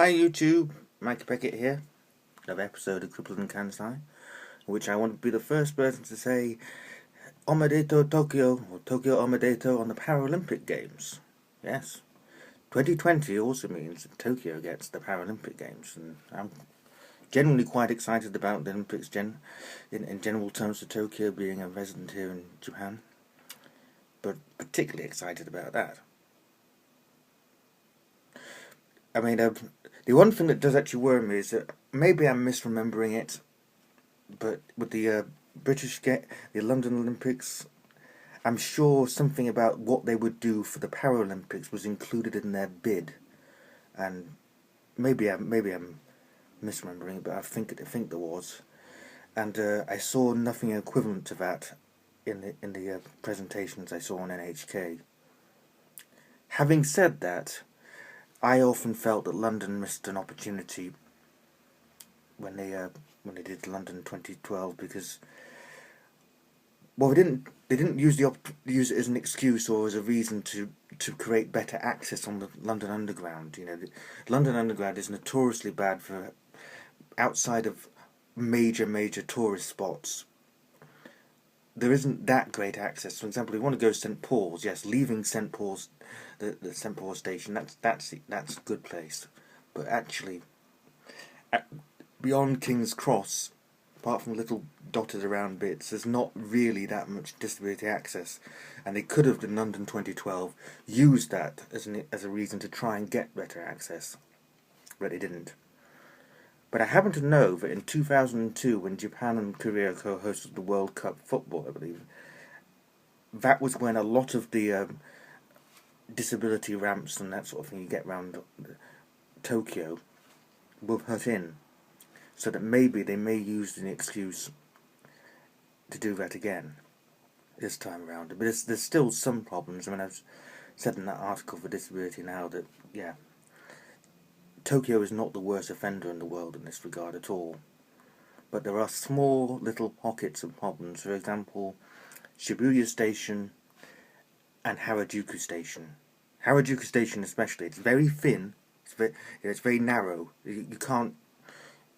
Hi YouTube, Mike Beckett here, another episode of Crippled and Kansai, in which I want to be the first person to say Omedeto Tokyo, or Tokyo Omedeto on the Paralympic Games. Yes, 2020 also means that Tokyo gets the Paralympic Games, and I'm generally quite excited about the Olympics in general terms for Tokyo being a resident here in Japan, but particularly excited about that. I mean, the one thing that does actually worry me is that maybe I'm misremembering it, but with the the London Olympics, I'm sure something about what they would do for the Paralympics was included in their bid, and maybe I'm misremembering it, but I think there was, and I saw nothing equivalent to that in the presentations I saw on NHK. Having said that, I often felt that London missed an opportunity when they did London 2012 because, well, they didn't use it as an excuse or as a reason to create better access on the London Underground. You know, the London Underground is notoriously bad for outside of major tourist spots. There isn't that great access. For example, if you want to go to St Paul's, yes, leaving St Paul's, the St Paul's station, that's a good place. But actually, beyond King's Cross, apart from little dotted around bits, there's not really that much disability access. And they could have, in London 2012, used that as a reason to try and get better access, but they didn't. But I happen to know that in 2002, when Japan and Korea co-hosted the World Cup football, I believe, that was when a lot of the disability ramps and that sort of thing you get around Tokyo were put in, so that maybe they may use an excuse to do that again this time around. But there's still some problems. I mean, I've said in that article for Disability Now that, yeah, Tokyo is not the worst offender in the world in this regard at all. But there are small little pockets of problems. For example, Shibuya Station and Harajuku Station. Harajuku Station especially, it's very thin, it's very narrow. You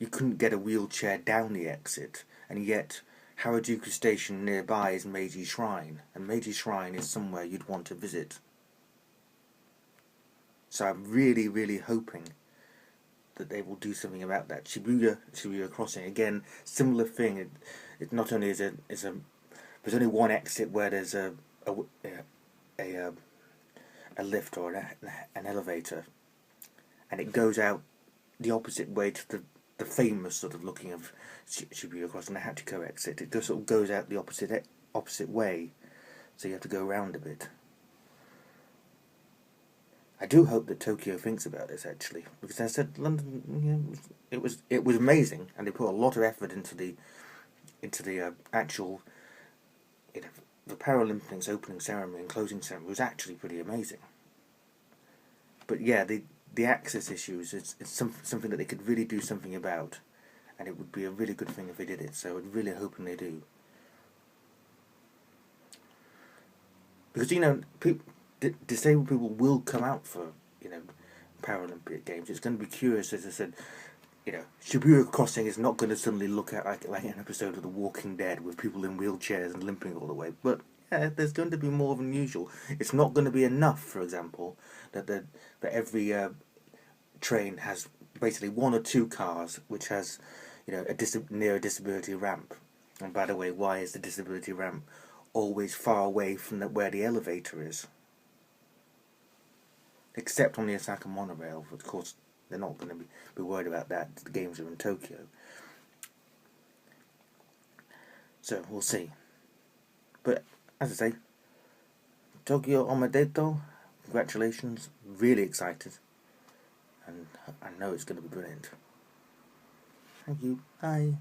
couldn't get a wheelchair down the exit, and yet Harajuku Station nearby is Meiji Shrine, and Meiji Shrine is somewhere you'd want to visit. So I'm really hoping that they will do something about that. Shibuya Crossing, again, similar thing. It not only there's only one exit where there's a lift or an elevator, and it goes out the opposite way to the famous sort of looking of Shibuya Crossing, the Hachiko exit. It sort of goes out the opposite way, so you have to go around a bit. I do hope that Tokyo thinks about this actually, because I said London, it was amazing, and they put a lot of effort into the actual, the Paralympics opening ceremony and closing ceremony was actually pretty amazing. But yeah, the access issues, it's something that they could really do something about, and it would be a really good thing if they did it. So I'm really hoping they do, because disabled people will come out for Paralympic Games. It's going to be curious, as I said. Shibuya Crossing is not going to suddenly look at like an episode of The Walking Dead with people in wheelchairs and limping all the way. But yeah, there's going to be more than usual. It's not going to be enough, for example, that every train has basically one or two cars which has near a disability ramp. And by the way, why is the disability ramp always far away from where the elevator is? Except on the Osaka monorail, of course, they're not going to be worried about that. The games are in Tokyo. So, we'll see. But, as I say, Tokyo Omedeto, congratulations, really excited. And I know it's going to be brilliant. Thank you, bye.